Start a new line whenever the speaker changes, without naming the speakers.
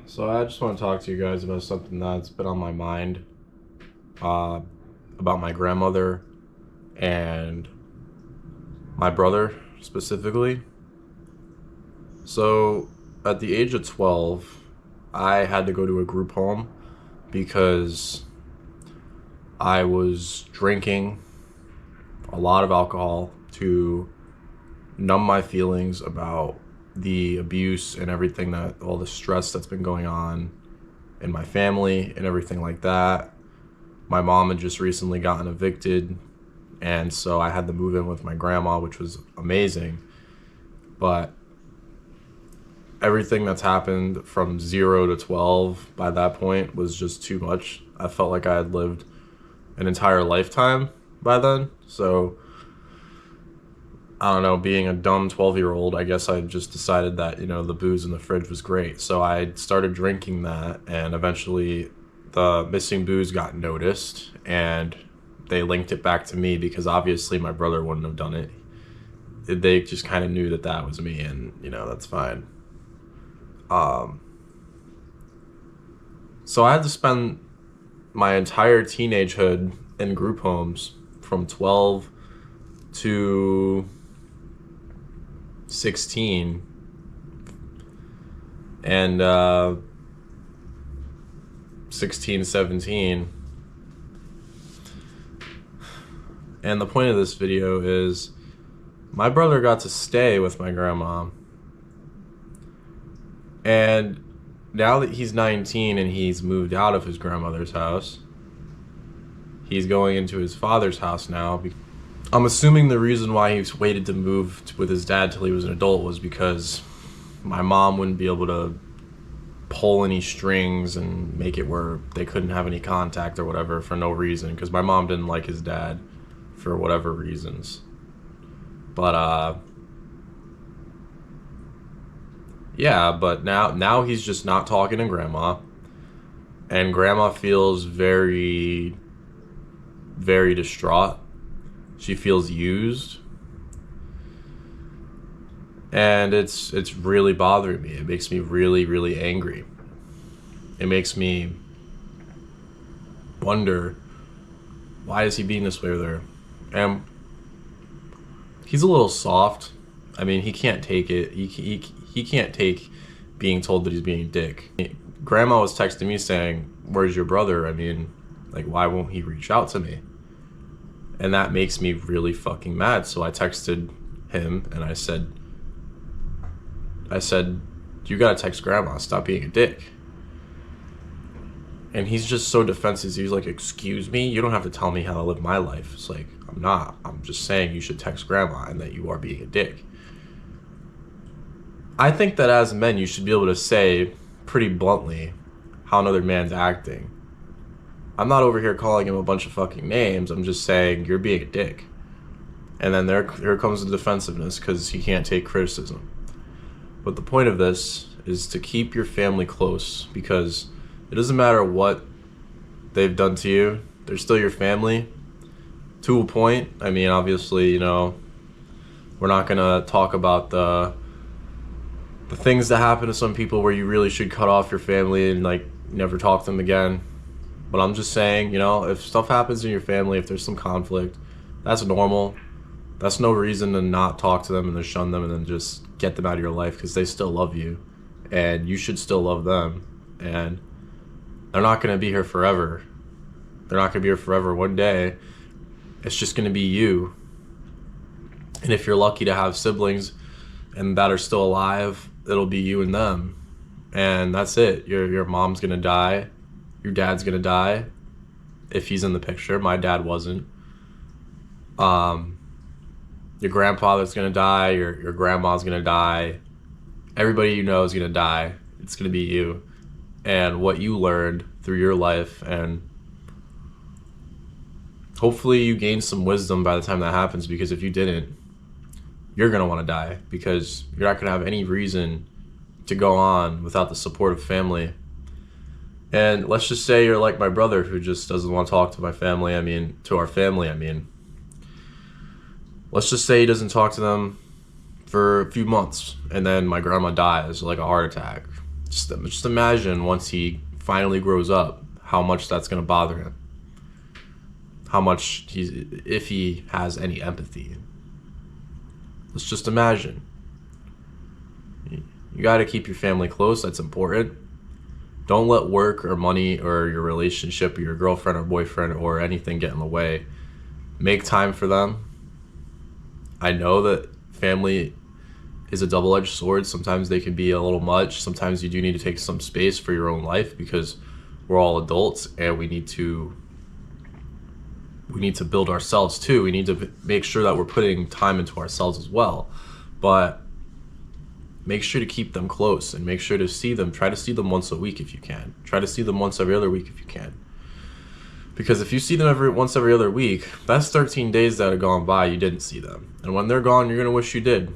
So I just want to talk to you guys about something that's been on my mind, uh, about my grandmother and my brother specifically. So at the age of 12, I had to go to a group home because I was drinking a lot of alcohol to numb my feelings about the abuse and everything, that all the stress that's been going on in my family and everything like that. My mom had just recently gotten evicted, and so I had to move in with my grandma, which was amazing. But everything that's happened from 0 to 12 by that point was just too much. I felt like I had lived an entire lifetime by then. So I don't know, being a dumb 12-year-old, I guess I just decided that, the booze in the fridge was great. So I started drinking that, and eventually the missing booze got noticed, and they linked it back to me because obviously my brother wouldn't have done it. They just kind of knew that that was me, and, that's fine. Um, so I had to spend my entire teenagehood in group homes from 12 to 16 and 16, 17. And the point of this video is my brother got to stay with my grandma. And now that he's 19 and he's moved out of his grandmother's house, he's going into his father's house now. I'm assuming the reason why he waited to move with his dad till he was an adult was because my mom wouldn't be able to pull any strings and make it where they couldn't have any contact or whatever for no reason, because my mom didn't like his dad for whatever reasons. But yeah, but now he's just not talking to grandma, and grandma feels very, very distraught. She feels used, and it's really bothering me. It makes me really, really angry. It makes me wonder, why is he being this way with her? And he's a little soft. I mean, he can't take it. He can't take being told that he's being a dick. Grandma was texting me saying, "Where's your brother? I mean, like, why won't he reach out to me?" And that makes me really fucking mad. So I texted him and I said, "You gotta text grandma, stop being a dick." And he's just so defensive. He's like, "Excuse me? You don't have to tell me how to live my life." It's like, I'm just saying you should text grandma and that you are being a dick. I think that as men, you should be able to say pretty bluntly how another man's acting. I'm not over here calling him a bunch of fucking names. I'm just saying you're being a dick. And then here comes the defensiveness because he can't take criticism. But the point of this is to keep your family close, because it doesn't matter what they've done to you. They're still your family to a point. I mean, obviously, we're not going to talk about the things that happen to some people where you really should cut off your family and, like, never talk to them again. But I'm just saying, if stuff happens in your family, if there's some conflict, that's normal. That's no reason to not talk to them and to shun them and then just get them out of your life, because they still love you and you should still love them. And they're not going to be here forever. They're not going to be here forever. One day, it's just going to be you. And if you're lucky to have siblings and that are still alive, it'll be you and them. And that's it. Your mom's going to die. Your dad's gonna die if he's in the picture. My dad wasn't. Your grandfather's gonna die. Your grandma's gonna die. Everybody you know is gonna die. It's gonna be you and what you learned through your life, and hopefully you gain some wisdom by the time that happens, because if you didn't, you're gonna want to die, because you're not gonna have any reason to go on without the support of family. And let's just say you're like my brother, who just doesn't want to talk to my family. To our family. Let's just say he doesn't talk to them for a few months, and then my grandma dies, like a heart attack. Just imagine once he finally grows up, how much that's going to bother him. How much if he has any empathy. Let's just imagine. You got to keep your family close. That's important. Don't let work or money or your relationship or your girlfriend or boyfriend or anything get in the way. Make time for them. I know that family is a double-edged sword. Sometimes they can be a little much. Sometimes you do need to take some space for your own life because we're all adults and we need to build ourselves too. We need to make sure that we're putting time into ourselves as well. But make sure to keep them close and make sure to see them. Try to see them once a week if you can. Try to see them once every other week if you can. Because if you see them once every other week, that's 13 days that have gone by you didn't see them. And when they're gone, you're going to wish you did.